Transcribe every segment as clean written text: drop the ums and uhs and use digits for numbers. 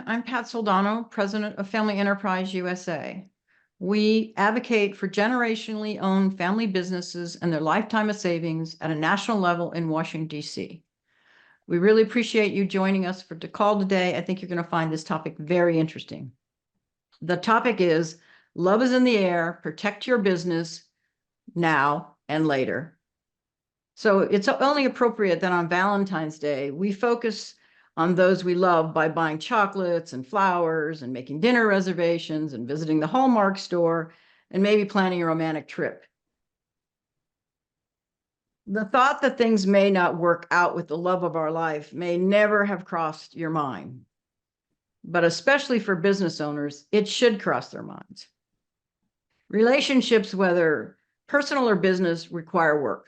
everyone. I'm Pat Soldano, president of Family Enterprise USA. We advocate for generationally owned family businesses and their lifetime of savings at a national level in Washington, D.C. We really appreciate you joining us for the call today. I think you're going to find this topic very interesting. The topic is love is in the air, protect your business now and later. So it's only appropriate that on Valentine's Day, we focus on those we love by buying chocolates and flowers and making dinner reservations and visiting the Hallmark store and maybe planning a romantic trip. The thought that things may not work out with the love of our life may never have crossed your mind, but especially for business owners, it should cross their minds. Relationships, whether personal or business, require work.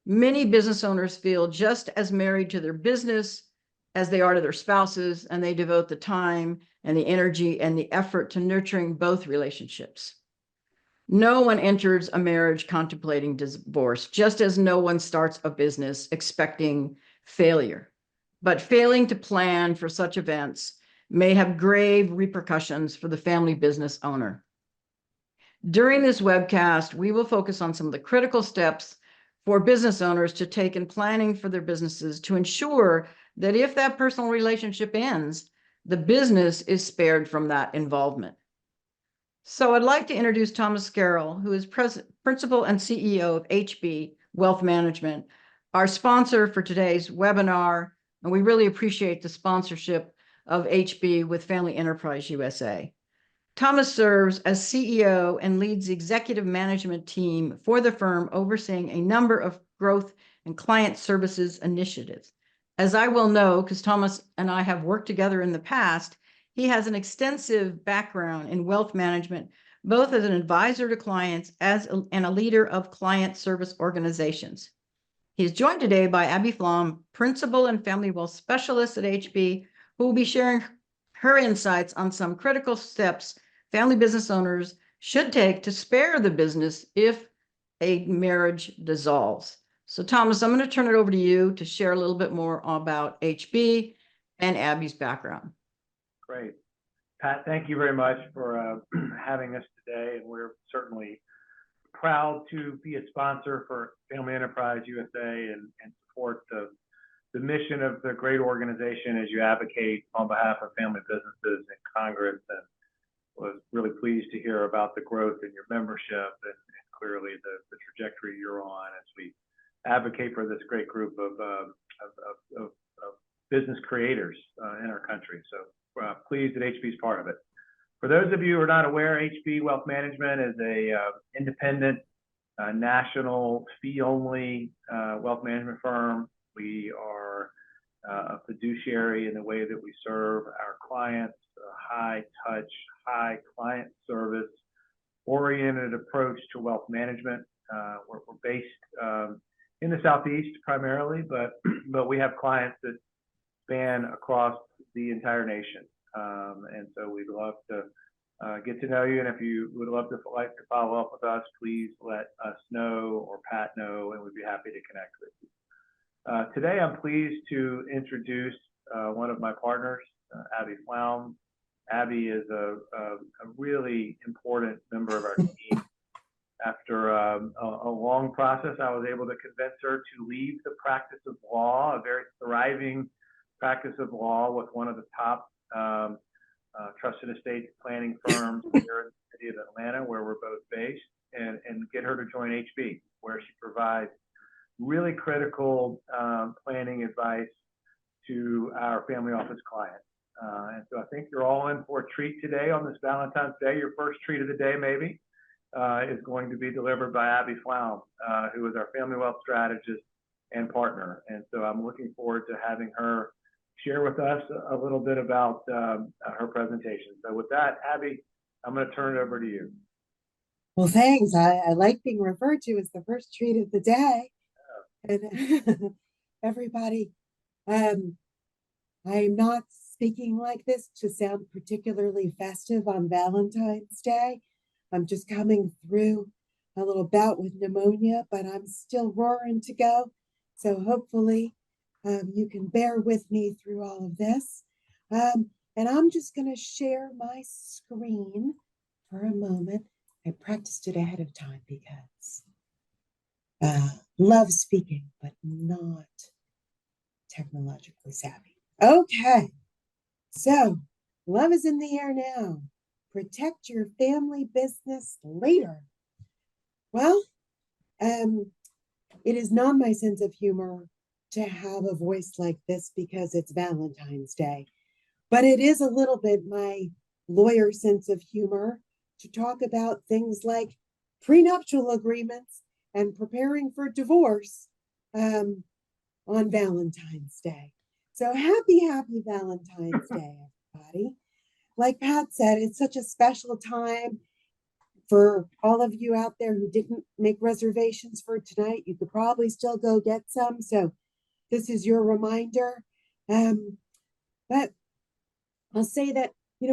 Many business owners feel just as married to their business as they are to their spouses, and they devote the time and the energy and the effort to nurturing both relationships. No one enters a marriage contemplating divorce, just as no one starts a business expecting failure. But failing to plan for such events may have grave repercussions for the family business owner. During this webcast, we will focus on some of the critical steps for business owners to take in planning for their businesses to ensure that if that personal relationship ends, the business is spared from that involvement. So I'd like to introduce Thomas Carroll, who is Principal and CEO of HB Wealth Management, our sponsor for today's webinar, and we really appreciate the sponsorship of HB with Family Enterprise USA. Thomas serves as CEO and leads the executive management team for the firm, overseeing a number of growth and client services initiatives. As I will know, because Thomas and I have worked together in the past, he has an extensive background in wealth management, both as an advisor to clients and a leader of client service organizations. He is joined today by Abby Flom, Principal and Family Wealth Specialist at HB, who will be sharing her insights on some critical steps family business owners should take to spare the business if a marriage dissolves. So Thomas, I'm going to turn it over to you to share a little bit more about HB and Abby's background. Great. Pat, thank you very much for having us today. And we're certainly proud to be a sponsor for Family Enterprise USA and support the mission of the great organization as you advocate on behalf of family businesses in Congress, and was really pleased to hear about the growth in your membership and clearly the trajectory you're on as we advocate for this great group of business creators in our country. So pleased that HB is part of it. For those of you who are not aware, HB Wealth Management is a independent, national, fee-only wealth management firm. We are a fiduciary in the way that we serve our clients, a high touch, high client service oriented approach to wealth management. We're based in the Southeast primarily, but we have clients that span across the entire nation. And so we'd love to get to know you. And if you would love to follow up with us, please let us know or Pat know, and we'd be happy to connect with you. Today, I'm pleased to introduce one of my partners, Abby Flom. Abby is a really important member of our team. After a long process, I was able to convince her to leave the practice of law, a very thriving practice of law with one of the top trusted estate planning firms here in the city of Atlanta, where we're both based, and get her to join HB, where she provides really critical planning advice to our family office clients. And so I think you're all in for a treat today on this Valentine's Day. Your first treat of the day, maybe, is going to be delivered by Abby Flom, who is our family wealth strategist and partner. And so I'm looking forward to having her share with us a little bit about her presentation. So with that, Abby, I'm going to turn it over to you. Well, thanks. I like being referred to as the first treat of the day. And everybody, I'm not speaking like this to sound particularly festive on Valentine's Day. I'm just coming through a little bout with pneumonia, but I'm still roaring to go. So hopefully you can bear with me through all of this. And I'm just going to share my screen for a moment. I practiced it ahead of time because love speaking, but not technologically savvy. Okay, so love is in the air now. Protect your family business later. Well, it is not my sense of humor to have a voice like this because it's Valentine's Day, but it is a little bit my lawyer sense of humor to talk about things like prenuptial agreements and preparing for divorce on Valentine's Day. So happy Valentine's Day, everybody. Like Pat said, it's such a special time for all of you out there who didn't make reservations for tonight. You could probably still go get some. So this is your reminder. But I'll say that,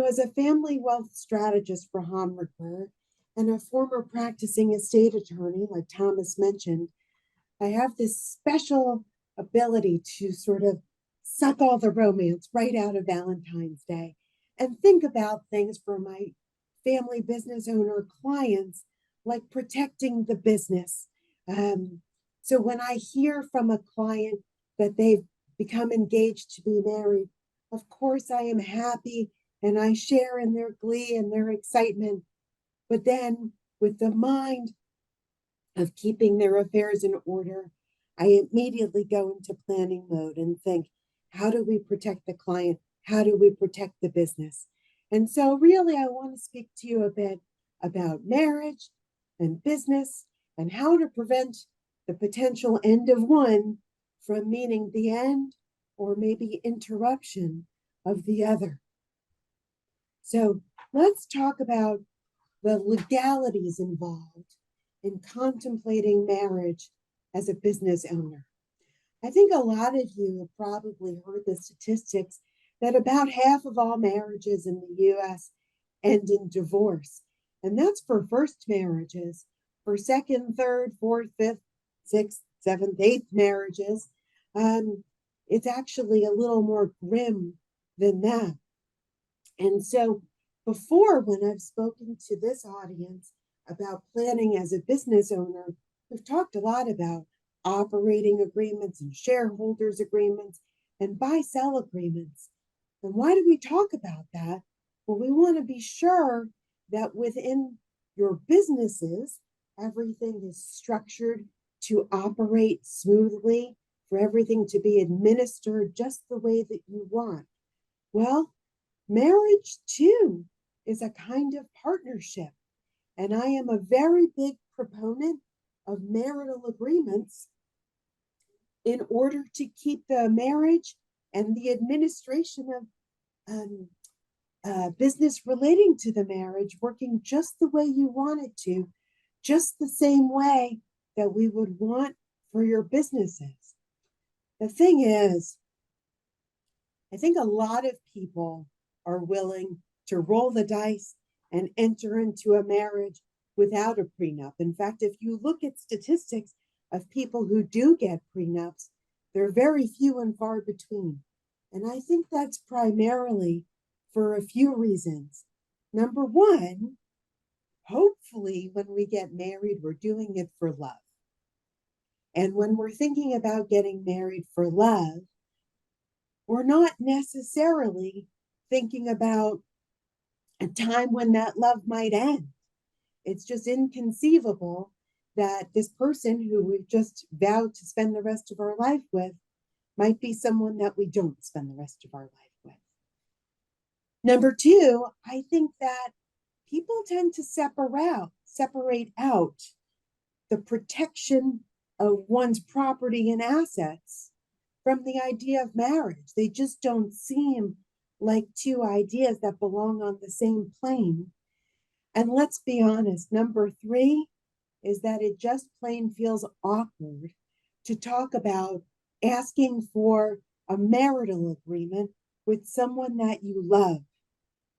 as a family wealth strategist for Hamburger and a former practicing estate attorney, like Thomas mentioned, I have this special ability to sort of suck all the romance right out of Valentine's Day and think about things for my family business owner clients, like protecting the business. So when I hear from a client that they've become engaged to be married, of course I am happy and I share in their glee and their excitement. But then with the mind of keeping their affairs in order, I immediately go into planning mode and think, how do we protect the client? How do we protect the business? And so really, I want to speak to you a bit about marriage and business and how to prevent the potential end of one from meaning the end or maybe interruption of the other. So let's talk about the legalities involved in contemplating marriage as a business owner. I think a lot of you have probably heard the statistics that about half of all marriages in the US end in divorce. And that's for first marriages. For second, third, fourth, fifth, sixth, seventh, eighth marriages, it's actually a little more grim than that. And so before, when I've spoken to this audience about planning as a business owner, we've talked a lot about operating agreements and shareholders agreements and buy-sell agreements. And why do we talk about that? Well, we want to be sure that within your businesses, everything is structured to operate smoothly, for everything to be administered just the way that you want. Well, marriage too is a kind of partnership. And I am a very big proponent of marital agreements in order to keep the marriage and the administration of business relating to the marriage working just the way you want it to, just the same way that we would want for your businesses. The thing is, I think a lot of people are willing to roll the dice and enter into a marriage without a prenup. In fact, if you look at statistics of people who do get prenups, they're very few and far between. And I think that's primarily for a few reasons. Number one, hopefully when we get married, we're doing it for love. And when we're thinking about getting married for love, we're not necessarily thinking about a time when that love might end. It's just inconceivable that this person who we've just vowed to spend the rest of our life with might be someone that we don't spend the rest of our life with. Number two, I think that people tend to separate out the protection of one's property and assets from the idea of marriage. They just don't seem like two ideas that belong on the same plane. And let's be honest, number three is that it just plain feels awkward to talk about asking for a marital agreement with someone that you love.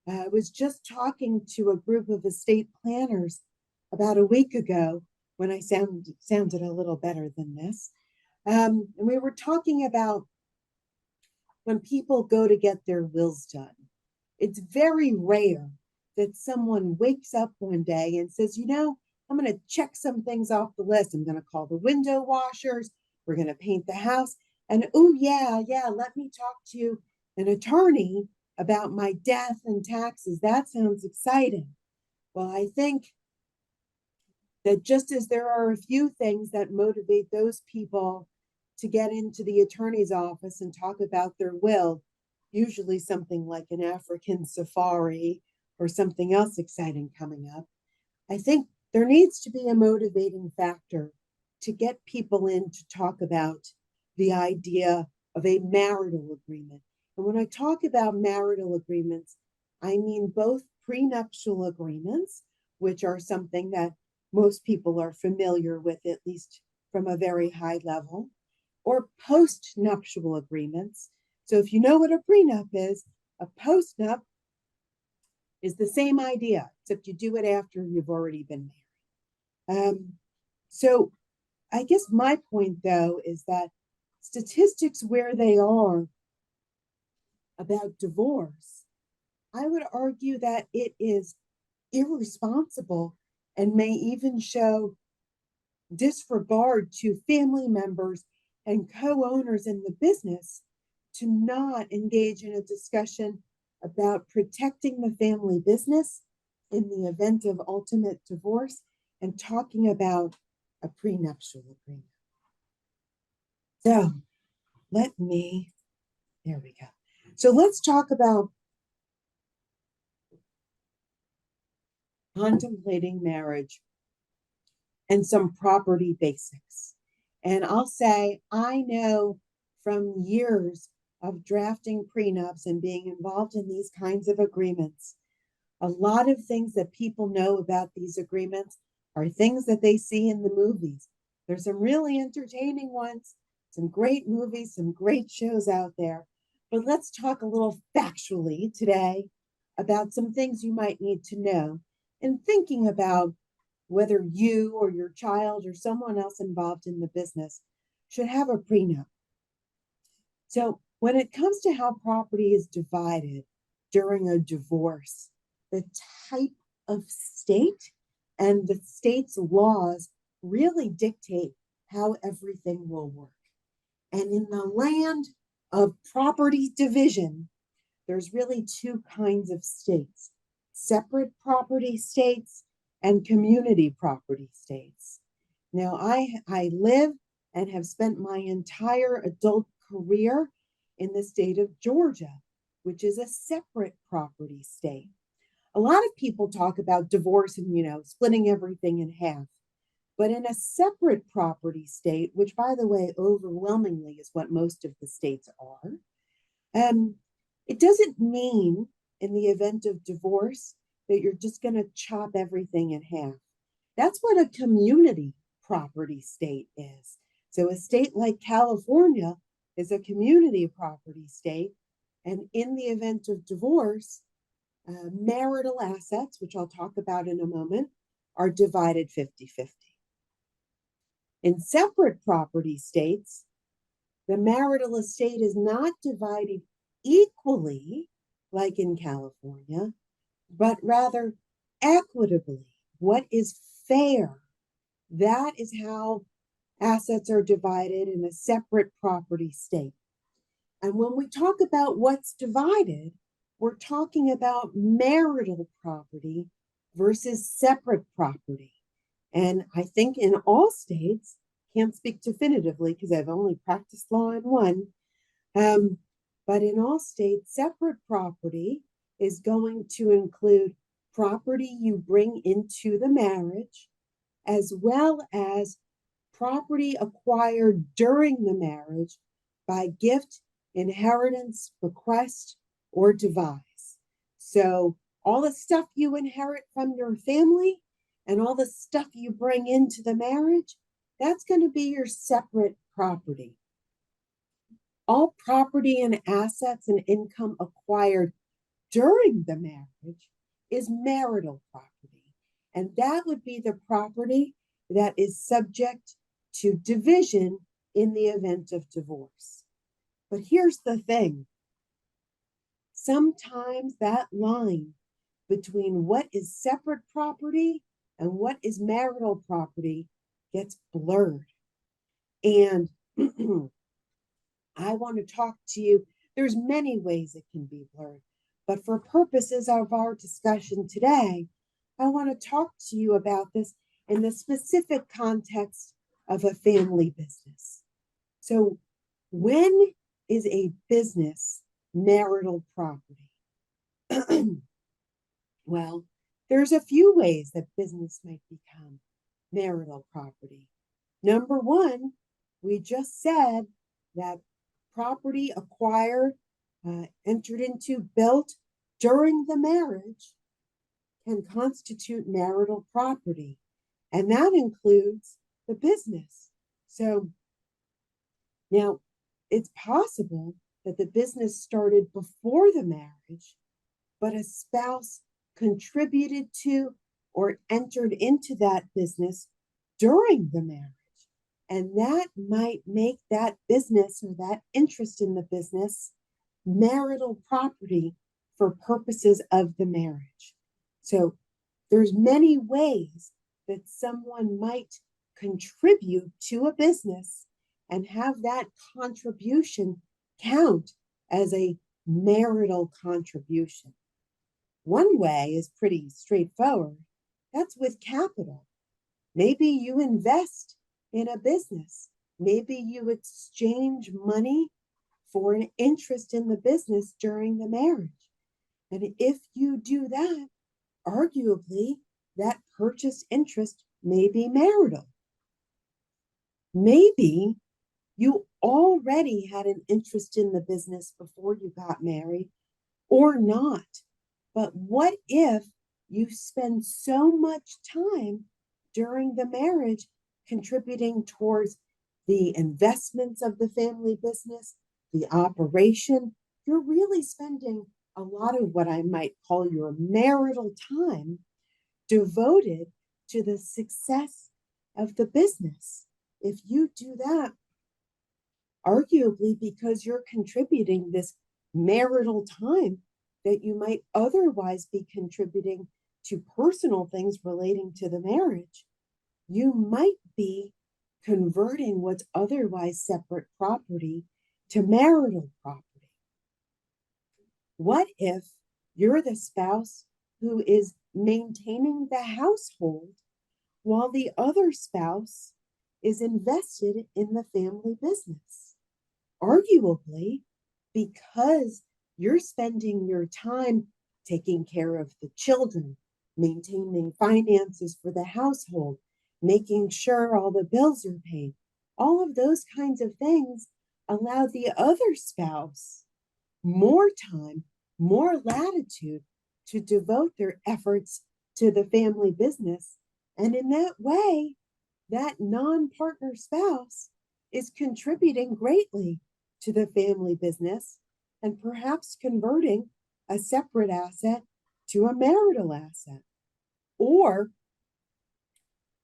I was just talking to a group of estate planners about a week ago when I sounded a little better than this. And we were talking about when people go to get their wills done. It's very rare that someone wakes up one day and says, you know, I'm going to check some things off the list. I'm going to call the window washers. We're going to paint the house. And oh, yeah, let me talk to an attorney about my death and taxes. That sounds exciting. Well, I think that just as there are a few things that motivate those people to get into the attorney's office and talk about their will, usually something like an African safari or something else exciting coming up, I think there needs to be a motivating factor to get people in to talk about the idea of a marital agreement. And when I talk about marital agreements, I mean both prenuptial agreements, which are something that most people are familiar with, at least from a very high level, or postnuptial agreements. So if you know what a prenup is, a postnup is the same idea, except you do it after you've already been married. So I guess my point, though, is that statistics where they are about divorce, I would argue that it is irresponsible and may even show disregard to family members and co-owners in the business to not engage in a discussion about protecting the family business in the event of ultimate divorce and talking about a prenuptial agreement. So there we go. So let's talk about contemplating marriage and some property basics. And I'll say, I know from years of drafting prenups and being involved in these kinds of agreements, a lot of things that people know about these agreements are things that they see in the movies. There's some really entertaining ones, some great movies, some great shows out there. But let's talk a little factually today about some things you might need to know in thinking about whether you or your child or someone else involved in the business should have a prenup. So when it comes to how property is divided during a divorce, the type of state and the state's laws really dictate how everything will work. And in the land of property division, there's really two kinds of states: separate property states and community property states. Now, I live and have spent my entire adult career in the state of Georgia, which is a separate property state. A lot of people talk about divorce and, splitting everything in half. But in a separate property state, which, by the way, overwhelmingly is what most of the states are, it doesn't mean in the event of divorce that you're just going to chop everything in half. That's what a community property state is. So a state like California is a community property state. And in the event of divorce, marital assets, which I'll talk about in a moment, are divided 50-50. In separate property states, the marital estate is not divided equally, like in California, but rather equitably. What is fair? That is how assets are divided in a separate property state. And when we talk about what's divided, we're talking about marital property versus separate property. And I think in all states, can't speak definitively because I've only practiced law in one, but in all states, separate property is going to include property you bring into the marriage, as well as property acquired during the marriage by gift, inheritance, bequest, or devise. So all the stuff you inherit from your family and all the stuff you bring into the marriage, that's going to be your separate property. All property and assets and income acquired during the marriage is marital property. And that would be the property that is subject to division in the event of divorce. But here's the thing. sometimes that line between what is separate property and what is marital property gets blurred. And I want to talk to you. There's many ways it can be blurred, but for purposes of our discussion today, I want to talk to you about this in the specific context of a family business. So, when is a business marital property? Well, there's a few ways that business might become marital property. Number one, we just said that property acquired, entered into, built during the marriage can constitute marital property, and that includes the business. So now it's possible that the business started before the marriage, but a spouse contributed to or entered into that business during the marriage. And that might make that business or that interest in the business marital property for purposes of the marriage. So there's many ways that someone might contribute to a business and have that contribution count as a marital contribution. One way is pretty straightforward. That's with capital. Maybe you invest in a business. Maybe you exchange money for an interest in the business during the marriage. And if you do that, arguably that purchase interest may be marital. Maybe you already had an interest in the business before you got married or not. But what if you spend so much time during the marriage contributing towards the investments of the family business, the operation? You're really spending a lot of what I might call your marital time devoted to the success of the business. If you do that, arguably because you're contributing this marital time that you might otherwise be contributing to personal things relating to the marriage, you might be converting what's otherwise separate property to marital property. What if you're the spouse who is maintaining the household while the other spouse is invested in the family business? Arguably, because you're spending your time taking care of the children, maintaining finances for the household, making sure all the bills are paid. All of those kinds of things allow the other spouse more time, more latitude to devote their efforts to the family business. And in that way, that non-partner spouse is contributing greatly to the family business and perhaps converting a separate asset to a marital asset. Or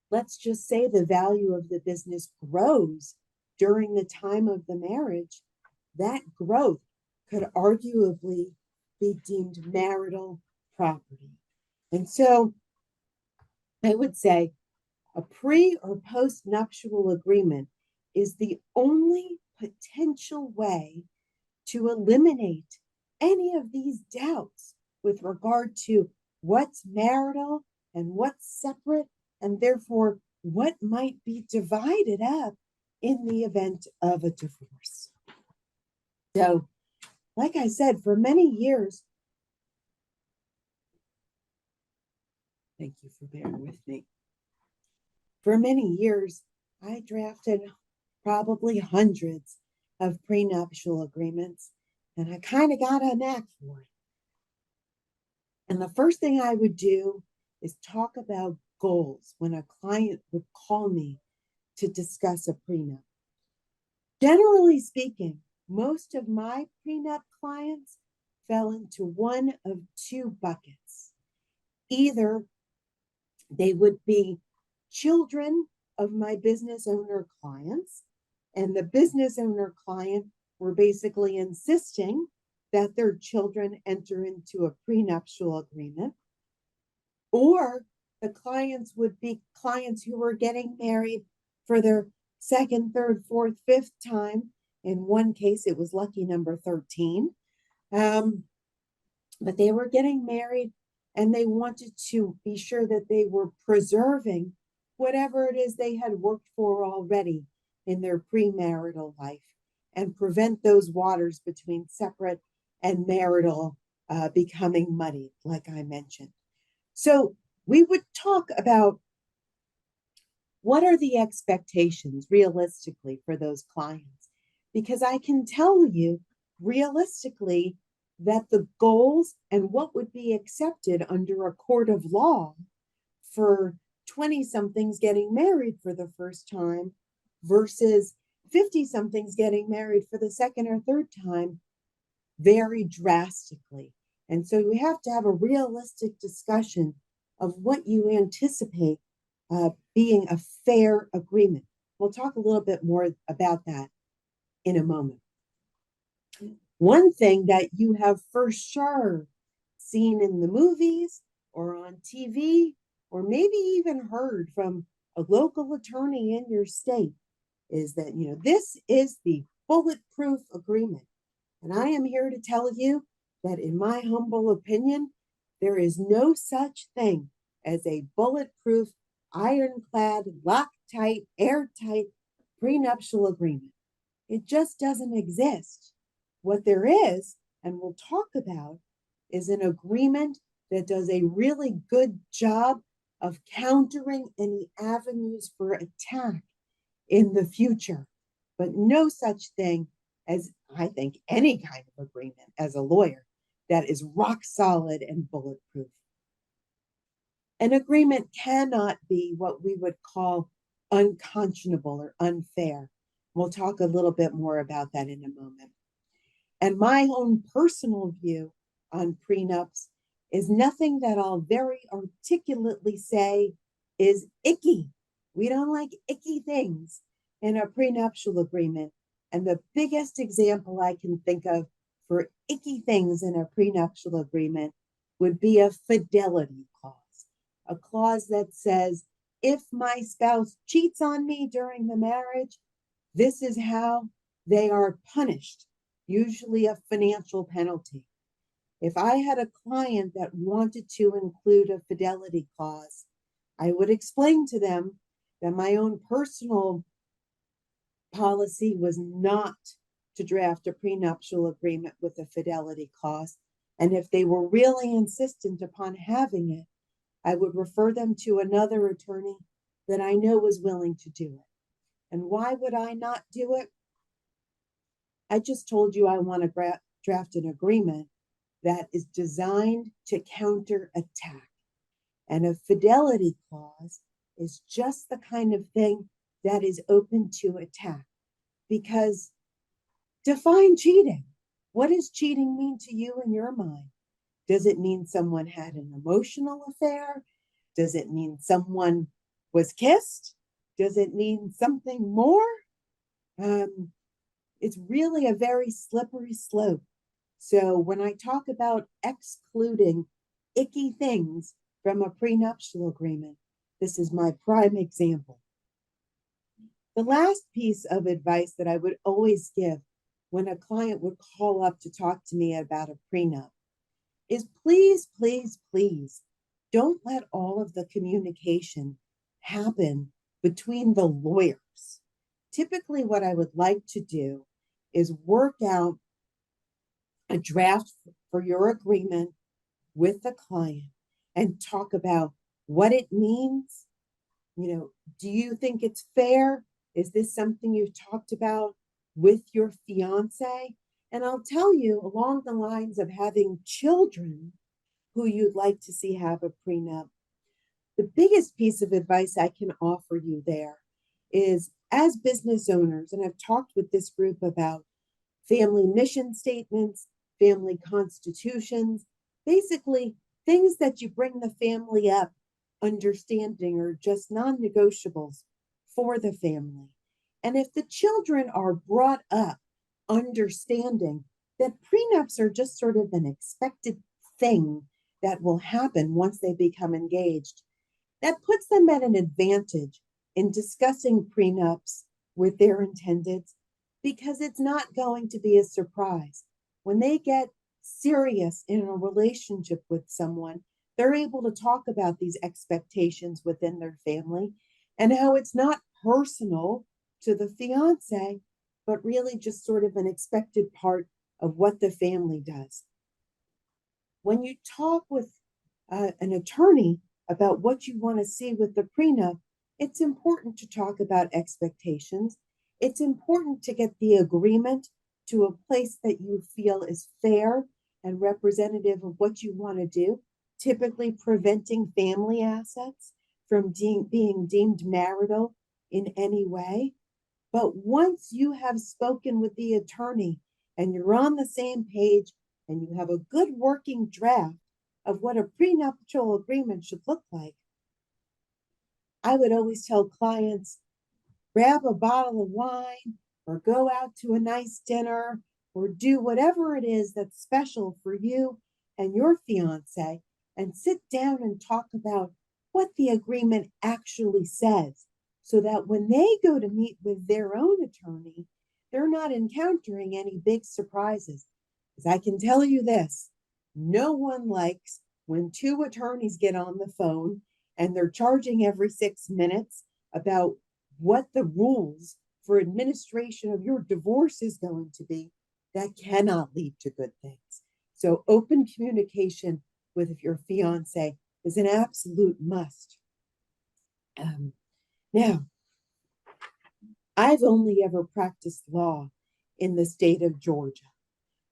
let's just say the value of the business grows during the time of the marriage. That growth could arguably be deemed marital property. And so I would say a pre or post-nuptial agreement is the only potential way to eliminate any of these doubts with regard to what's marital and what's separate, and therefore what might be divided up in the event of a divorce. So, like I said, for many years, thank you for bearing with me. For many years, I drafted probably hundreds of prenuptial agreements, and I kind of got a knack for it. And the first thing I would do is talk about goals when a client would call me to discuss a prenup. Generally speaking, most of my prenup clients fell into one of two buckets. Either they would be children of my business owner clients, and the business owner client were basically insisting that their children enter into a prenuptial agreement, or the clients would be clients who were getting married for their second, third, fourth, fifth time. In one case, it was lucky number 13. But they were getting married and they wanted to be sure that they were preserving whatever it is they had worked for already in their premarital life and prevent those waters between separate and marital becoming muddied, like I mentioned. So we would talk about what are the expectations realistically for those clients, because I can tell you realistically that the goals and what would be accepted under a court of law for 20-somethings getting married for the first time versus 50-somethings getting married for the second or third time vary drastically. And so we have to have a realistic discussion of what you anticipate being a fair agreement. We'll talk a little bit more about that in a moment. One thing that you have for sure seen in the movies or on TV, or maybe even heard from a local attorney in your state, is that, this is the bulletproof agreement. And I am here to tell you that, in my humble opinion, there is no such thing as a bulletproof, ironclad, Loctite, airtight prenuptial agreement. It just doesn't exist. What there is, and we'll talk about, is an agreement that does a really good job of countering any avenues for attack in the future. But no such thing as, I think, any kind of agreement as a lawyer that is rock solid and bulletproof. An agreement cannot be what we would call unconscionable or unfair. We'll talk a little bit more about that in a moment. And my own personal view on prenups is nothing that I'll very articulately say is icky. We don't like icky things in a prenuptial agreement. And the biggest example I can think of for icky things in a prenuptial agreement would be a fidelity clause, a clause that says, if my spouse cheats on me during the marriage, this is how they are punished, usually a financial penalty. If I had a client that wanted to include a fidelity clause, I would explain to them that my own personal policy was not to draft a prenuptial agreement with a fidelity clause. And if they were really insistent upon having it, I would refer them to another attorney that I know was willing to do it. And why would I not do it? I just told you I want to draft an agreement that is designed to counter attack. And a fidelity clause is just the kind of thing that is open to attack. Because define cheating. What does cheating mean to you in your mind? Does it mean someone had an emotional affair? Does it mean someone was kissed? Does it mean something more? It's really a very slippery slope. So when I talk about excluding icky things from a prenuptial agreement, this is my prime example. The last piece of advice that I would always give when a client would call up to talk to me about a prenup is please, please, please don't let all of the communication happen between the lawyers. Typically, what I would like to do is work out a draft for your agreement with the client and talk about what it means. Do you think it's fair? Is this something you've talked about with your fiance? And I'll tell you, along the lines of having children who you'd like to see have a prenup, the biggest piece of advice I can offer you there is, as business owners, and I've talked with this group about family mission statements, family constitutions, basically things that you bring the family up understanding or just non-negotiables for the family. And if the children are brought up understanding that prenups are just sort of an expected thing that will happen once they become engaged. That puts them at an advantage in discussing prenups with their intendeds because it's not going to be a surprise. When they get serious in a relationship with someone, they're able to talk about these expectations within their family and how it's not personal to the fiance, but really just sort of an expected part of what the family does. When you talk with an attorney about what you want to see with the prenup, it's important to talk about expectations. It's important to get the agreement to a place that you feel is fair and representative of what you want to do, typically preventing family assets from being deemed marital in any way. But once you have spoken with the attorney and you're on the same page and you have a good working draft of what a prenuptial agreement should look like, I would always tell clients, grab a bottle of wine or go out to a nice dinner or do whatever it is that's special for you and your fiance and sit down and talk about what the agreement actually says so that when they go to meet with their own attorney, they're not encountering any big surprises. Because I can tell you this, no one likes when two attorneys get on the phone and they're charging every 6 minutes about what the rules for administration of your divorce is going to be. That cannot lead to good things. So open communication with your fiance is an absolute must. Now, I've only ever practiced law in the state of Georgia,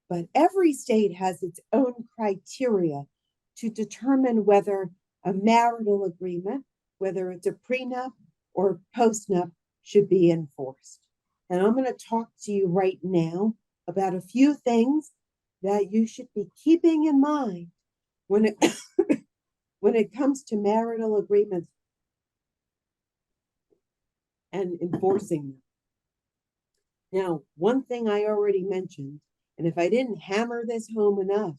but every state has its own criteria to determine whether a marital agreement, whether it's a prenup or postnup, should be enforced. And I'm going to talk to you right now about a few things that you should be keeping in mind when it when it comes to marital agreements and enforcing them. Now, one thing I already mentioned, and if I didn't hammer this home enough,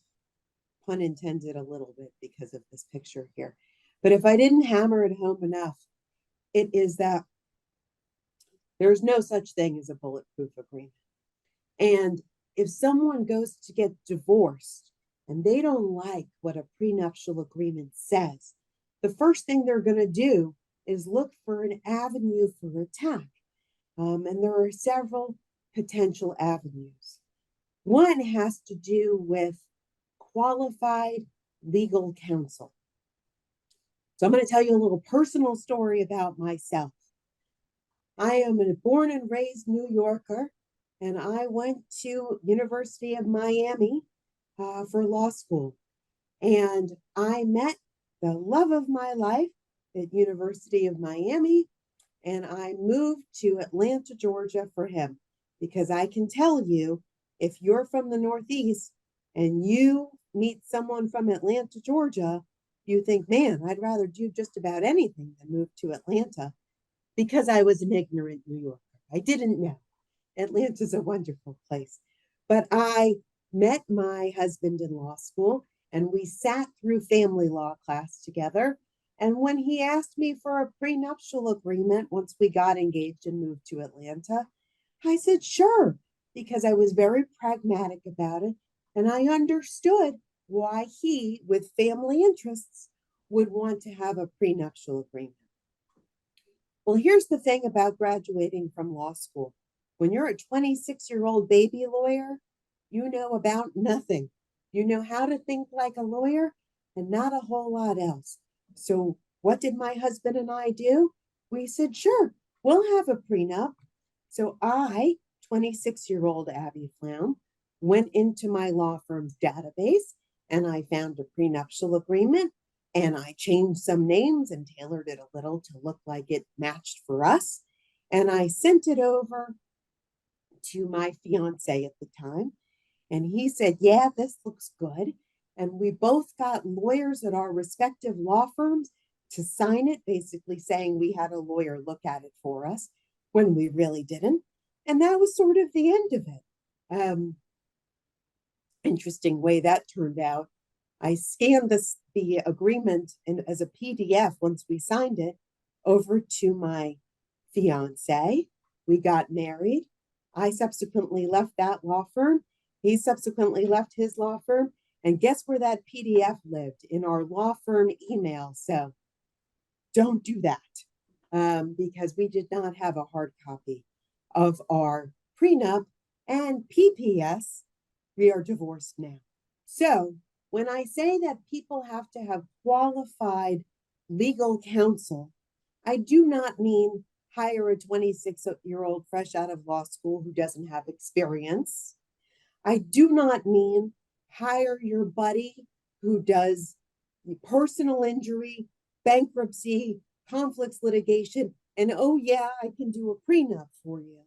pun intended a little bit because of this picture here, but if I didn't hammer it home enough, it is that there's no such thing as a bulletproof agreement. And if someone goes to get divorced and they don't like what a prenuptial agreement says, the first thing they're going to do is look for an avenue for attack. And there are several potential avenues. One has to do with qualified legal counsel. So I'm going to tell you a little personal story about myself. I am a born and raised New Yorker, and I went to University of Miami for law school. And I met the love of my life at University of Miami, and I moved to Atlanta, Georgia for him, because I can tell you, if you're from the Northeast and you meet someone from Atlanta, Georgia, you think, man, I'd rather do just about anything than move to Atlanta, because I was an ignorant New Yorker. I didn't know. Atlanta's a wonderful place. But I met my husband in law school, and we sat through family law class together. And when he asked me for a prenuptial agreement, once we got engaged and moved to Atlanta, I said, sure, because I was very pragmatic about it. And I understood why he, with family interests, would want to have a prenuptial agreement. Well, here's the thing about graduating from law school. When you're a 26-year-old baby lawyer, you know about nothing. You know how to think like a lawyer and not a whole lot else. So what did my husband and I do? We said, sure, we'll have a prenup. So I, 26-year-old Abby Flown, went into my law firm's database and I found a prenuptial agreement, and I changed some names and tailored it a little to look like it matched for us. And I sent it over to my fiance at the time. And he said, yeah, this looks good. And we both got lawyers at our respective law firms to sign it, basically saying we had a lawyer look at it for us when we really didn't. And that was sort of the end of it. interesting way that turned out. I scanned the agreement as a PDF once we signed it over to my fiance. We got married. I subsequently left that law firm. He subsequently left his law firm. And guess where that PDF lived? In our law firm email. So don't do that because we did not have a hard copy of our prenup and PPS. We are divorced now. So when I say that people have to have qualified legal counsel, I do not mean hire a 26-year-old fresh out of law school who doesn't have experience. I do not mean hire your buddy who does personal injury, bankruptcy, conflicts litigation, and oh yeah, I can do a prenup for you.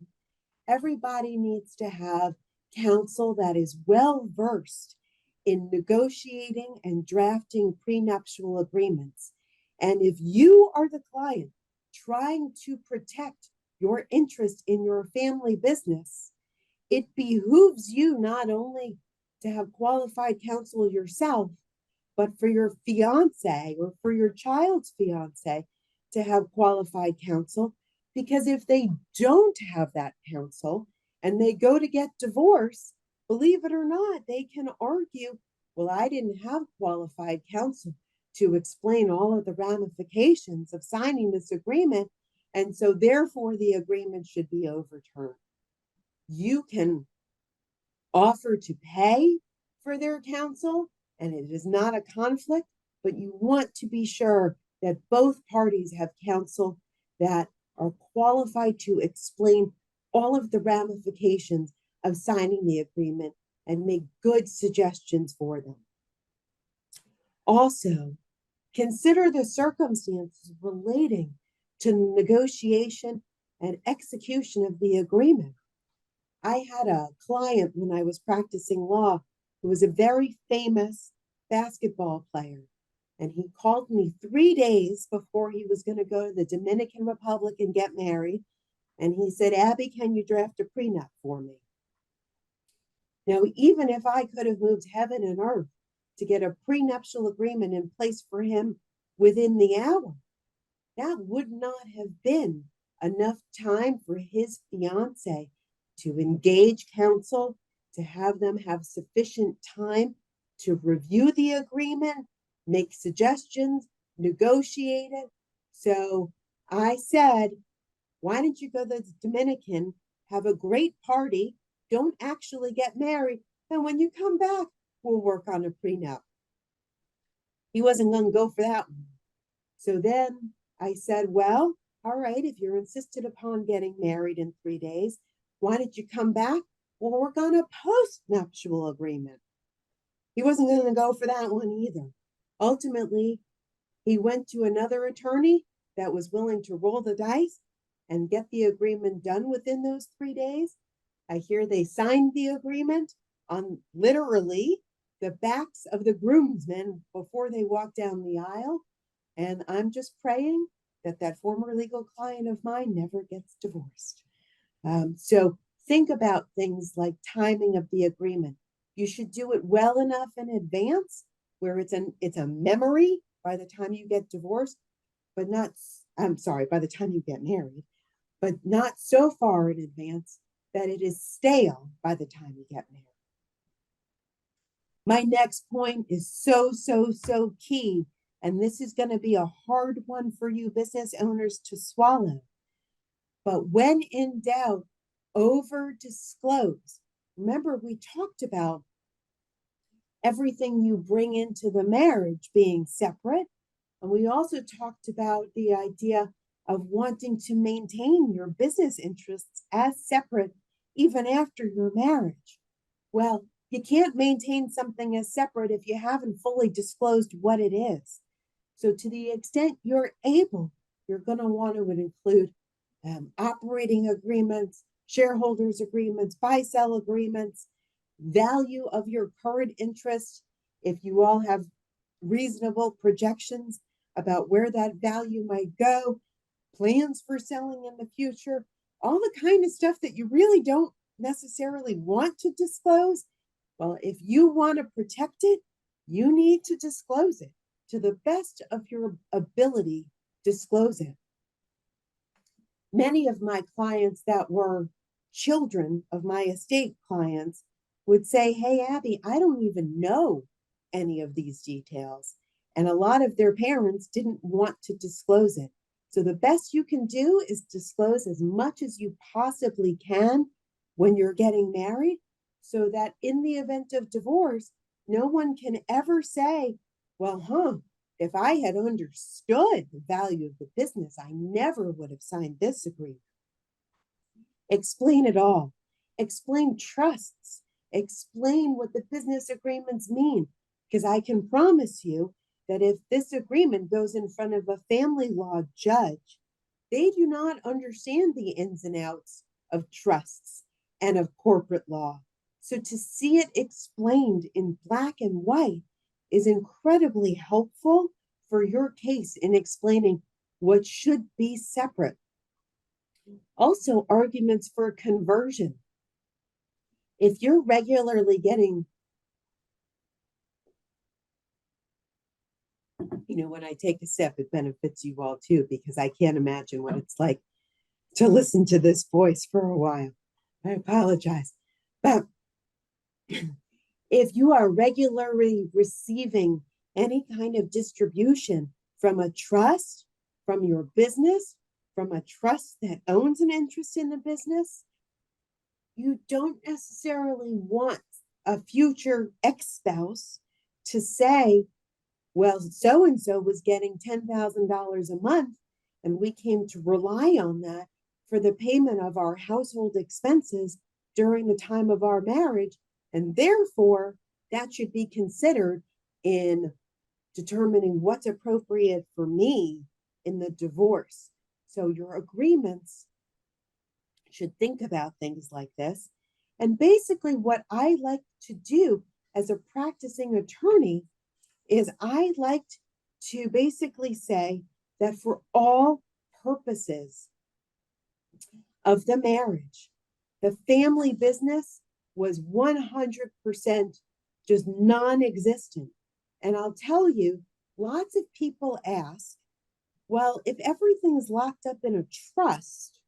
Everybody needs to have counsel that is well versed in negotiating and drafting prenuptial agreements. And if you are the client trying to protect your interest in your family business, it behooves you not only to have qualified counsel yourself, but for your fiance or for your child's fiance to have qualified counsel. Because if they don't have that counsel and they go to get divorced, believe it or not, they can argue, well, I didn't have qualified counsel to explain all of the ramifications of signing this agreement. And so therefore the agreement should be overturned. You can offer to pay for their counsel, and it is not a conflict, but you want to be sure that both parties have counsel that are qualified to explain all of the ramifications of signing the agreement and make good suggestions for them. Also, consider the circumstances relating to negotiation and execution of the agreement. I had a client when I was practicing law who was a very famous basketball player. And he called me 3 days before he was going to go to the Dominican Republic and get married. And he said, Abby, can you draft a prenup for me? Now, even if I could have moved heaven and earth to get a prenuptial agreement in place for him within the hour, that would not have been enough time for his fiance to engage counsel, to have them have sufficient time to review the agreement, make suggestions, negotiate it. So I said, why don't you go to the Dominican, have a great party, don't actually get married, and when you come back, we'll work on a prenup. He wasn't going to go for that one. So then I said, well, all right, if you're insisted upon getting married in 3 days, why don't you come back? We'll work on a post-nuptial agreement. He wasn't going to go for that one either. Ultimately, he went to another attorney that was willing to roll the dice and get the agreement done within those 3 days. I hear they signed the agreement on literally the backs of the groomsmen before they walked down the aisle. And I'm just praying that that former legal client of mine never gets divorced. So think about things like timing of the agreement. You should do it well enough in advance where it's a memory by the time you get divorced, but not, I'm sorry, by the time you get married, but not so far in advance that it is stale by the time you get married. My next point is so key, and this is going to be a hard one for you business owners to swallow. But when in doubt, over disclose. Remember, we talked about everything you bring into the marriage being separate. And we also talked about the idea of wanting to maintain your business interests as separate even after your marriage. Well, you can't maintain something as separate if you haven't fully disclosed what it is. So to the extent you're able, you're going to want to include operating agreements, shareholders agreements, buy-sell agreements, value of your current interest, if you all have reasonable projections about where that value might go, plans for selling in the future, all the kind of stuff that you really don't necessarily want to disclose, Well, if you want to protect it, you need to disclose it to the best of your ability. Disclose it. Many of my clients that were children of my estate clients would say, "Hey, Abby, I don't even know any of these details." And a lot of their parents didn't want to disclose it. So the best you can do is disclose as much as you possibly can when you're getting married, so that in the event of divorce, no one can ever say, "Well, if I had understood the value of the business, I never would have signed this agreement." Explain it all. Explain trusts. Explain what the business agreements mean. Because I can promise you that if this agreement goes in front of a family law judge, they do not understand the ins and outs of trusts and of corporate law. So to see it explained in black and white is incredibly helpful for your case in explaining what should be separate. Also, arguments for conversion. If you're regularly getting, when I take a sip, it benefits you all too, because I can't imagine what it's like to listen to this voice for a while. I apologize. But if you are regularly receiving any kind of distribution from a trust, from your business, from a trust that owns an interest in the business, you don't necessarily want a future ex-spouse to say, "Well, so-and-so was getting $10,000 a month, and we came to rely on that for the payment of our household expenses during the time of our marriage, and therefore that should be considered in determining what's appropriate for me in the divorce." So your agreements should think about things like this. And basically what I like to do as a practicing attorney is I like to basically say that for all purposes of the marriage, the family business was 100% just non-existent. And I'll tell you, lots of people ask, "Well, if everything's locked up in a trust,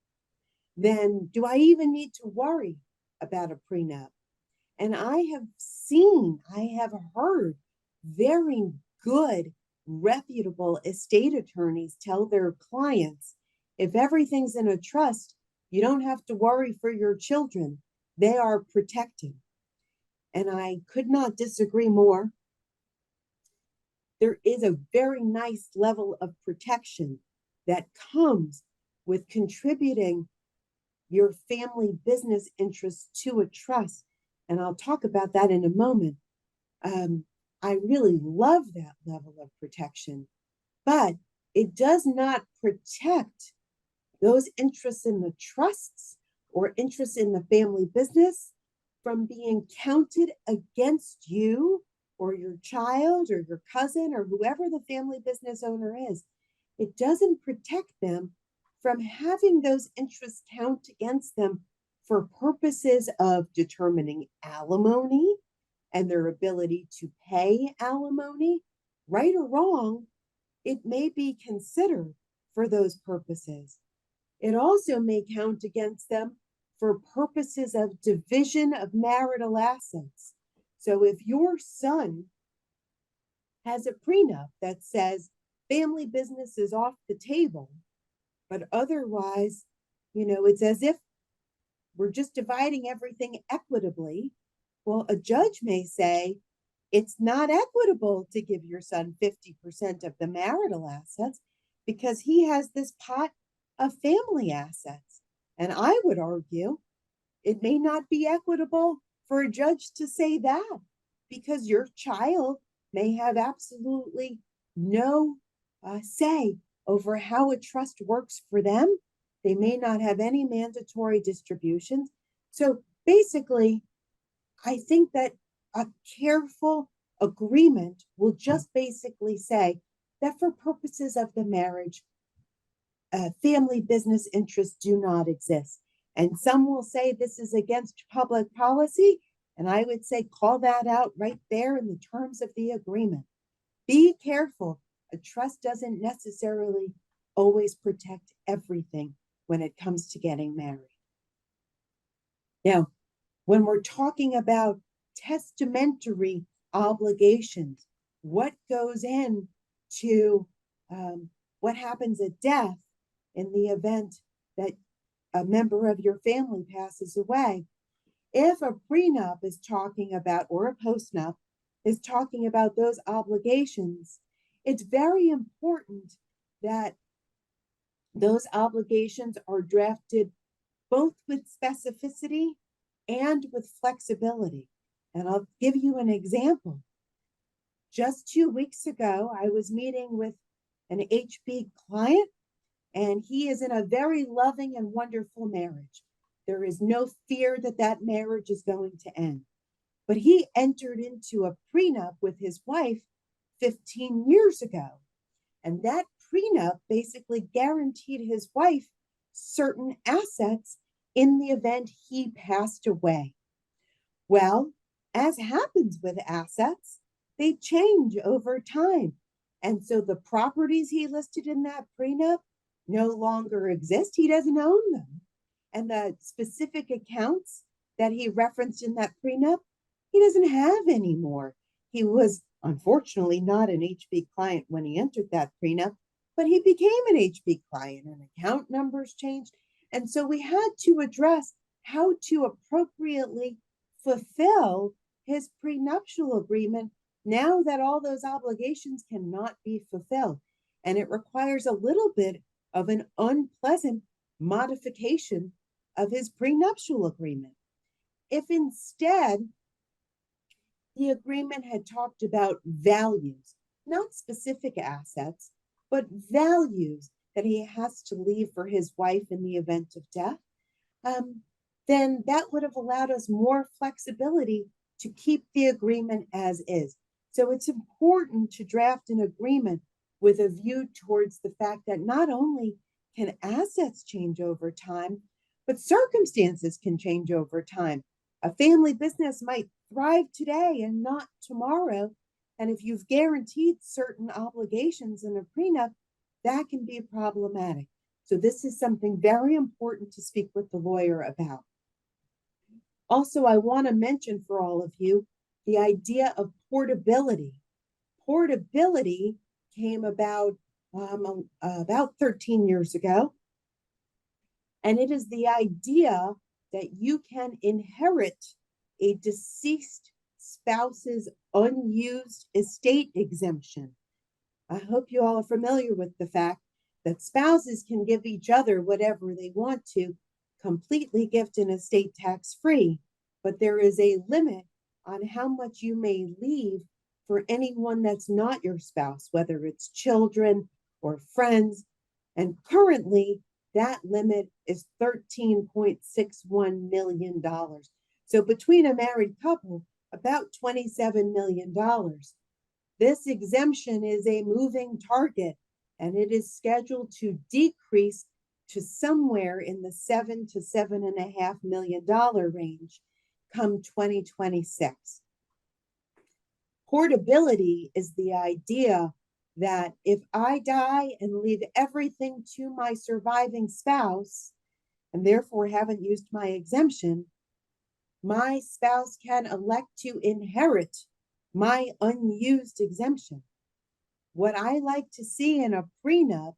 then do I even need to worry about a prenup?" And I have heard very good, reputable estate attorneys tell their clients, if everything's in a trust, you don't have to worry for your children. They are protected. And I could not disagree more. There is a very nice level of protection that comes with contributing your family business interests to a trust. And I'll talk about that in a moment. I really love that level of protection, but it does not protect those interests in the trusts or interests in the family business from being counted against you or your child or your cousin or whoever the family business owner is. It doesn't protect them from having those interests count against them for purposes of determining alimony and their ability to pay alimony. Right or wrong, it may be considered for those purposes. It also may count against them for purposes of division of marital assets. So if your son has a prenup that says family business is off the table, but otherwise, it's as if we're just dividing everything equitably. Well, a judge may say it's not equitable to give your son 50% of the marital assets because he has this pot of family assets. And I would argue it may not be equitable for a judge to say that, because your child may have absolutely no say over how a trust works for them. They may not have any mandatory distributions. So basically, I think that a careful agreement will just basically say that for purposes of the marriage, family business interests do not exist. And some will say this is against public policy, And I would say call that out right there in the terms of the agreement. Be careful. A trust doesn't necessarily always protect everything when it comes to getting married. Now, when we're talking about testamentary obligations, what goes in to what happens at death in the event that a member of your family passes away? If a prenup is talking about, or a postnup is talking about those obligations, it's very important that those obligations are drafted both with specificity and with flexibility. And I'll give you an example. Just 2 weeks ago, I was meeting with an HB client, and he is in a very loving and wonderful marriage. There is no fear that that marriage is going to end. But he entered into a prenup with his wife 15 years ago. And that prenup basically guaranteed his wife certain assets in the event he passed away. Well, as happens with assets, they change over time. And so the properties he listed in that prenup no longer exist. He doesn't own them. And the specific accounts that he referenced in that prenup, he doesn't have anymore. He was unfortunately not an HB client when he entered that prenup, but he became an HB client and account numbers changed. And so we had to address how to appropriately fulfill his prenuptial agreement now that all those obligations cannot be fulfilled. And it requires a little bit of an unpleasant modification of his prenuptial agreement. If instead the agreement had talked about values, not specific assets, but values that he has to leave for his wife in the event of death, then that would have allowed us more flexibility to keep the agreement as is. So it's important to draft an agreement with a view towards the fact that not only can assets change over time, but circumstances can change over time. A family business might thrive today and not tomorrow. And if you've guaranteed certain obligations in a prenup, that can be problematic. So this is something very important to speak with the lawyer about. Also, I want to mention for all of you the idea of portability. Portability came about 13 years ago. And it is the idea that you can inherit a deceased spouse's unused estate exemption. I hope you all are familiar with the fact that spouses can give each other whatever they want to, completely gift and estate tax free, but there is a limit on how much you may leave for anyone that's not your spouse, whether it's children or friends. And currently, that limit is $13.61 million. So between a married couple, about $27 million. This exemption is a moving target, and it is scheduled to decrease to somewhere in the $7 to $7.5 million range come 2026. Portability is the idea that if I die and leave everything to my surviving spouse, and therefore haven't used my exemption, my spouse can elect to inherit my unused exemption. What I like to see in a prenup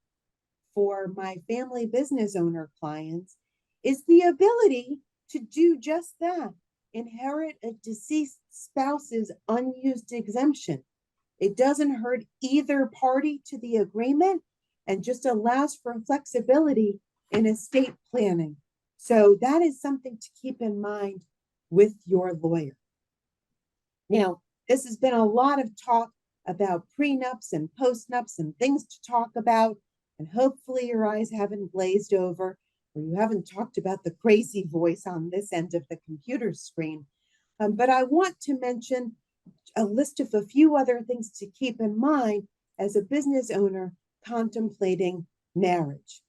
for my family business owner clients is the ability to do just that, inherit a deceased spouse's unused exemption. It doesn't hurt either party to the agreement and just allows for flexibility in estate planning. So that is something to keep in mind with your lawyer. Now, this has been a lot of talk about prenups and postnups and things to talk about, and hopefully your eyes haven't glazed over or you haven't talked about the crazy voice on this end of the computer screen. But I want to mention a list of a few other things to keep in mind as a business owner contemplating marriage.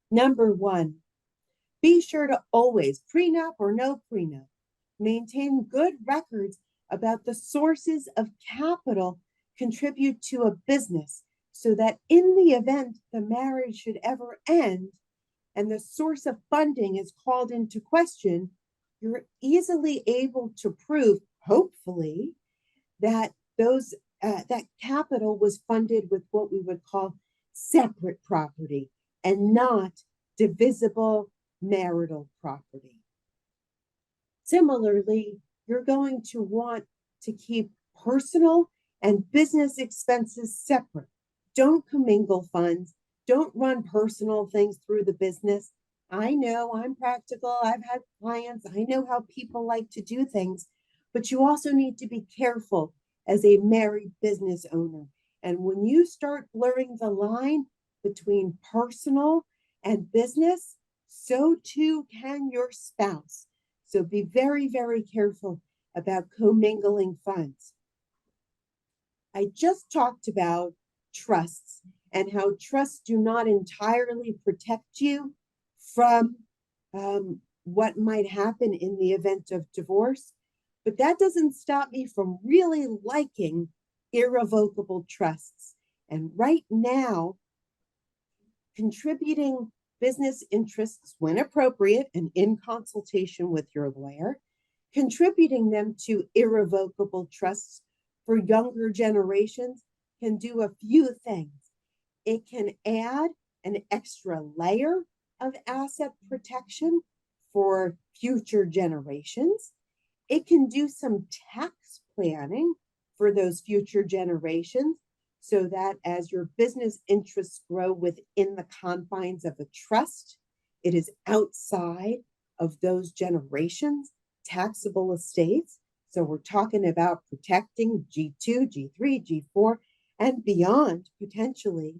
Number one, be sure to always, prenup or no prenup, maintain good records about the sources of capital contribute to a business, so that in the event the marriage should ever end and the source of funding is called into question, you're easily able to prove, hopefully, that that capital was funded with what we would call separate property and not divisible marital property. Similarly, you're going to want to keep personal and business expenses separate. Don't commingle funds. Don't run personal things through the business. I know I'm practical. I've had clients. I know how people like to do things, but you also need to be careful as a married business owner. And when you start blurring the line between personal and business, so too can your spouse. So be very, very careful about commingling funds. I just talked about trusts and how trusts do not entirely protect you from what might happen in the event of divorce. But that doesn't stop me from really liking irrevocable trusts. And right now, contributing business interests when appropriate and in consultation with your lawyer, contributing them to irrevocable trusts for younger generations can do a few things. It can add an extra layer of asset protection for future generations. It can do some tax planning for those future generations so that as your business interests grow within the confines of a trust, it is outside of those generations' taxable estates. So we're talking about protecting G2, G3, G4, and beyond potentially.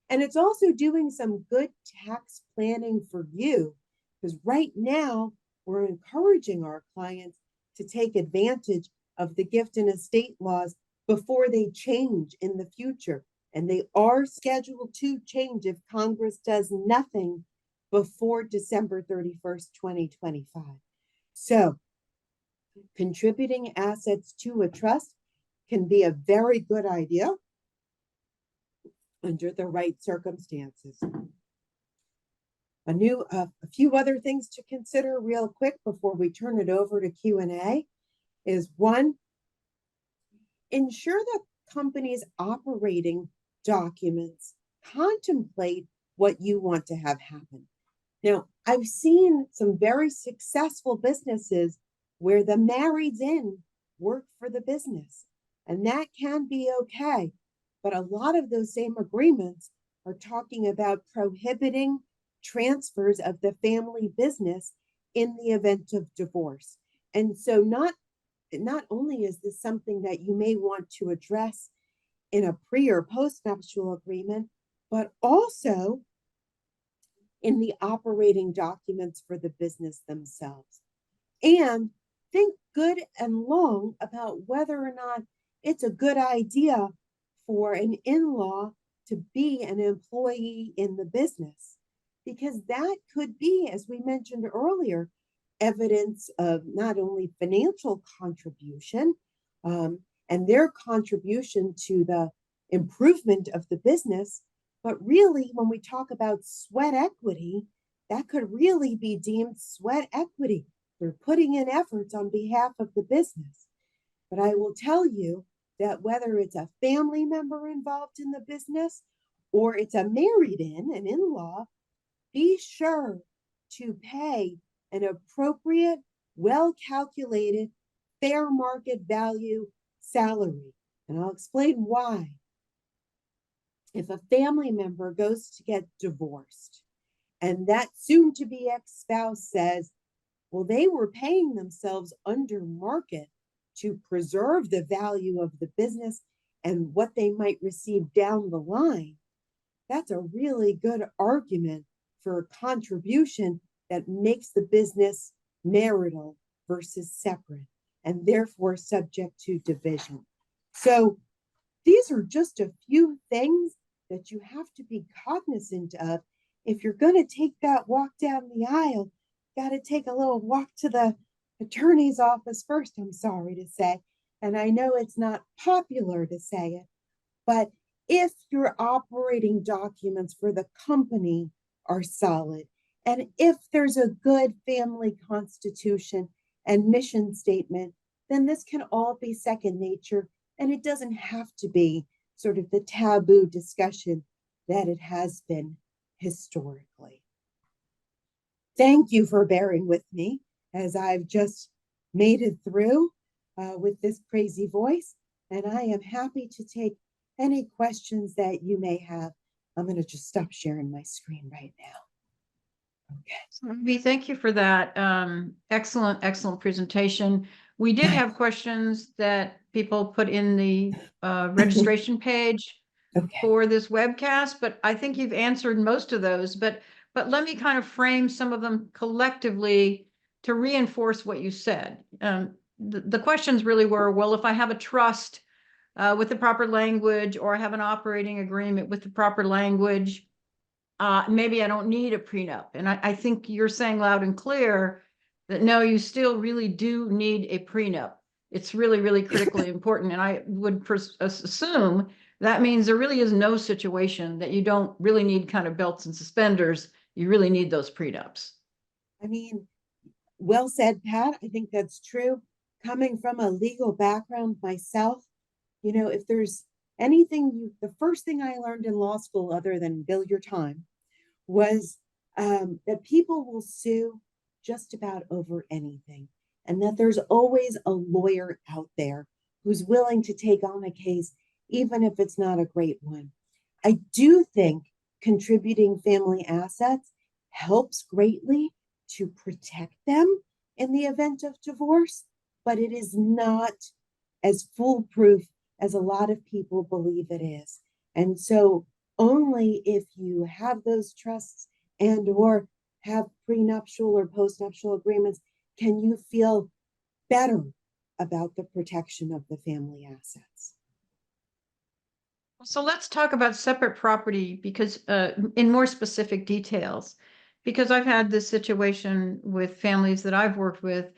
And it's also doing some good tax planning for you, because right now we're encouraging our clients to take advantage of the gift and estate laws before they change in the future. And they are scheduled to change if Congress does nothing before December 31st, 2025. So contributing assets to a trust can be a very good idea under the right circumstances. A few other things to consider real quick before we turn it over to Q&A is one, ensure that companies' operating documents contemplate what you want to have happen. Now, I've seen some very successful businesses where the marrieds in work for the business, and that can be okay. But a lot of those same agreements are talking about prohibiting transfers of the family business in the event of divorce. And so not only is this something that you may want to address in a pre or postnuptial agreement, but also in the operating documents for the business themselves. And think good and long about whether or not it's a good idea for an in-law to be an employee in the business, because that could be, as we mentioned earlier, evidence of not only financial contribution and their contribution to the improvement of the business, but really when we talk about sweat equity, that could really be deemed sweat equity. They're putting in efforts on behalf of the business. But I will tell you that whether it's a family member involved in the business or it's a married an in-law, be sure to pay an appropriate, well-calculated, fair market value salary. And I'll explain why. If a family member goes to get divorced and that soon-to-be ex-spouse says, well, they were paying themselves under market to preserve the value of the business and what they might receive down the line, that's a really good argument for a contribution that makes the business marital versus separate and therefore subject to division. So these are just a few things that you have to be cognizant of. If you're going to take that walk down the aisle, got to take a little walk to the attorney's office first, I'm sorry to say. And I know it's not popular to say it, but if your operating documents for the company are solid, and if there's a good family constitution and mission statement, then this can all be second nature, and it doesn't have to be sort of the taboo discussion that it has been historically. Thank you for bearing with me as I've just made it through with this crazy voice, and I am happy to take any questions that you may have. I'm going to just stop sharing my screen right now. Okay. So, Abby, thank you for that. Excellent presentation. We did have questions that people put in the registration page Okay. for this webcast, but I think you've answered most of those. But let me kind of frame some of them collectively to reinforce what you said. The questions really were, well, if I have a trust with the proper language, or I have an operating agreement with the proper language, maybe I don't need a prenup. And I think you're saying loud and clear that no, you still really do need a prenup. It's really, really critically important. And I would assume that means there really is no situation that you don't really need kind of belts and suspenders. You really need those prenups. I mean, well said, Pat. I think that's true. Coming from a legal background myself, you know, if there's anything, the first thing I learned in law school, other than bill your time, was that people will sue just about over anything, and that there's always a lawyer out there who's willing to take on a case, even if it's not a great one. I do think contributing family assets helps greatly to protect them in the event of divorce, but it is not as foolproof as a lot of people believe it is. And so only if you have those trusts and or have prenuptial or postnuptial agreements can you feel better about the protection of the family assets. So let's talk about separate property, because in more specific details, because I've had this situation with families that I've worked with.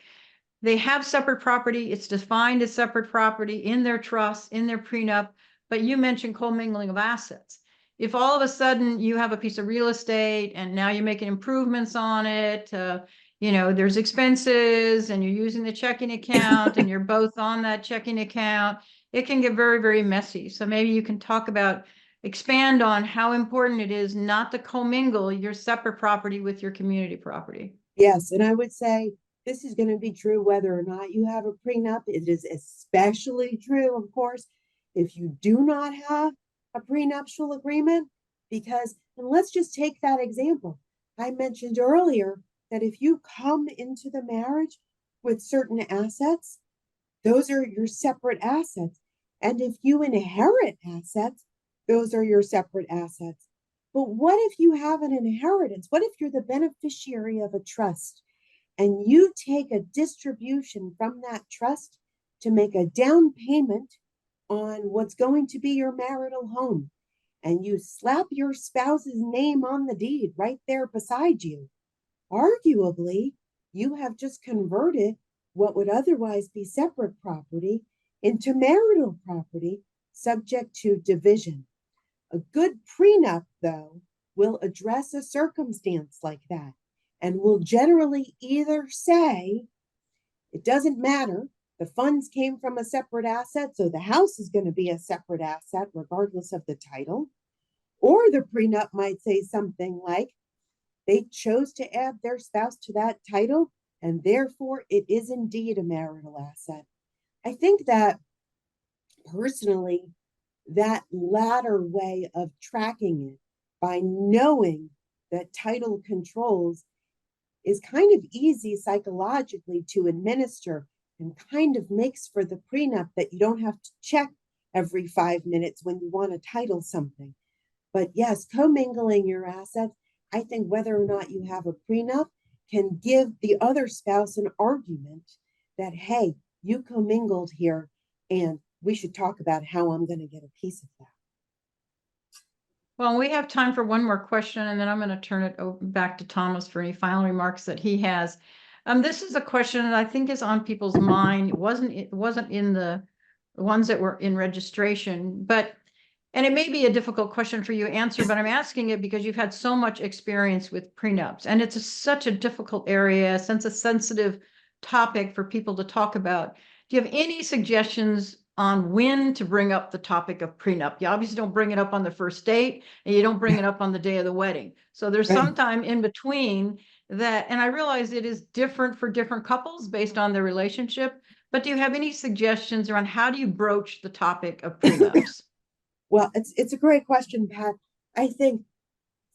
They have separate property. It's defined as separate property in their trust, in their prenup, but you mentioned commingling of assets. If all of a sudden you have a piece of real estate and now you're making improvements on it, you know, there's expenses and you're using the checking account and you're both on that checking account, it can get very, very messy. So maybe you can expand on how important it is not to commingle your separate property with your community property. Yes, and I would say this is going to be true whether or not you have a prenup. It is especially true, of course, if you do not have a prenuptial agreement, because, and let's just take that example. I mentioned earlier that if you come into the marriage with certain assets, those are your separate assets. And if you inherit assets, those are your separate assets. But what if you have an inheritance? What if you're the beneficiary of a trust and you take a distribution from that trust to make a down payment on what's going to be your marital home, and you slap your spouse's name on the deed right there beside you? Arguably, you have just converted what would otherwise be separate property into marital property, subject to division. A good prenup, though, will address a circumstance like that and will generally either say, it doesn't matter, the funds came from a separate asset, so the house is going to be a separate asset regardless of the title. Or the prenup might say something like, they chose to add their spouse to that title, and therefore it is indeed a marital asset. I think that personally, that latter way of tracking it by knowing that title controls is kind of easy psychologically to administer and kind of makes for the prenup that you don't have to check every 5 minutes when you want to title something. But yes, commingling your assets, I think whether or not you have a prenup can give the other spouse an argument that, hey, you commingled here and we should talk about how I'm going to get a piece of that. Well, we have time for one more question, and then I'm going to turn it back to Thomas for any final remarks that he has. This is a question that I think is on people's mind. It wasn't in the ones that were in registration, and it may be a difficult question for you to answer, but I'm asking it because you've had so much experience with prenups, and it's such a difficult area, since a sensitive topic for people to talk about. Do you have any suggestions on when to bring up the topic of prenup? You obviously don't bring it up on the first date, and you don't bring it up on the day of the wedding. So there's Right. some time in between that, and I realize it is different for different couples based on their relationship, but do you have any suggestions around how do you broach the topic of prenups? Well, it's a great question, Pat. I think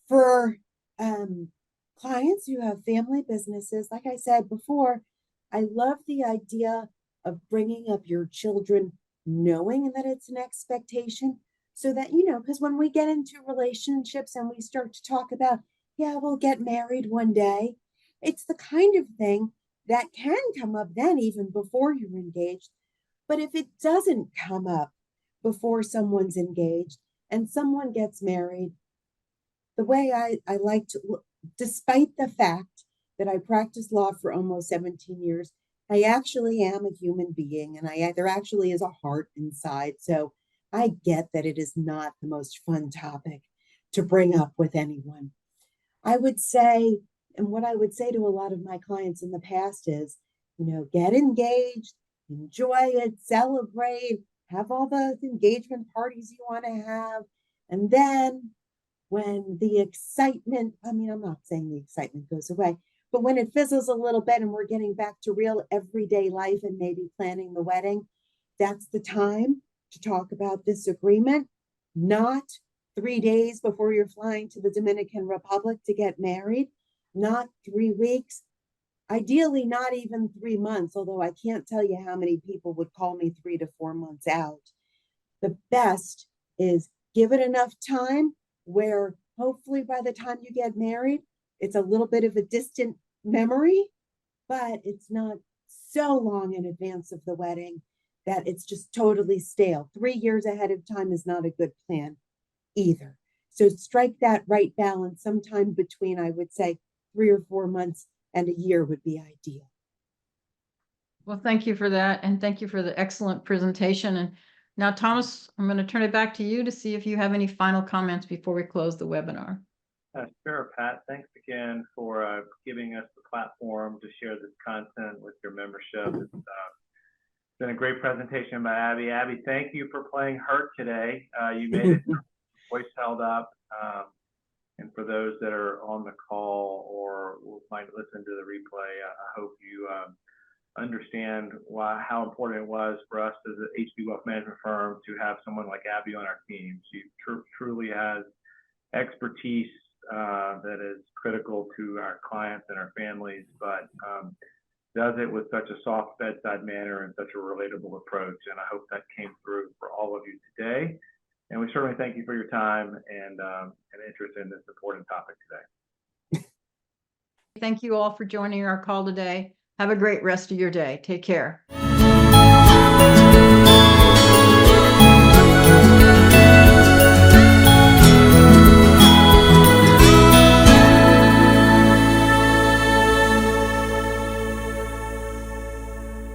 for clients who have family businesses, like I said before, I love the idea of bringing up your children, knowing that it's an expectation, so that, because when we get into relationships and we start to talk about, yeah, we'll get married one day, it's the kind of thing that can come up then, even before you're engaged. But if it doesn't come up before someone's engaged and someone gets married, the way I like to, despite the fact that I practiced law for almost 17 years, I actually am a human being, and there actually is a heart inside. So I get that it is not the most fun topic to bring up with anyone. I would say, and what I would say to a lot of my clients in the past is, get engaged, enjoy it, celebrate, have all the engagement parties you want to have. And then when the excitement, I'm not saying the excitement goes away, but when it fizzles a little bit and we're getting back to real everyday life and maybe planning the wedding, that's the time to talk about this agreement, not 3 days before you're flying to the Dominican Republic to get married, not 3 weeks, ideally not even 3 months, although I can't tell you how many people would call me 3 to 4 months out. The best is give it enough time where hopefully by the time you get married, it's a little bit of a distant memory, but it's not so long in advance of the wedding that it's just totally stale. 3 years ahead of time is not a good plan either. So strike that right balance sometime between, I would say, 3 or 4 months and a year would be ideal. Well, thank you for that. And thank you for the excellent presentation. And now, Thomas, I'm going to turn it back to you to see if you have any final comments before we close the webinar. Sure, Pat. Thanks again for giving us the platform to share this content with your membership. It's been a great presentation by Abby. Abby, thank you for playing hurt today. You made it, voice held up. And for those that are on the call or might listen to the replay, I hope you understand how important it was for us as an HB Wealth Management firm to have someone like Abby on our team. She truly has expertise that is critical to our clients and our families, but does it with such a soft bedside manner and such a relatable approach. And I hope that came through for all of you today. And we certainly thank you for your time and interest in this important topic today. Thank you all for joining our call today. Have a great rest of your day. Take care.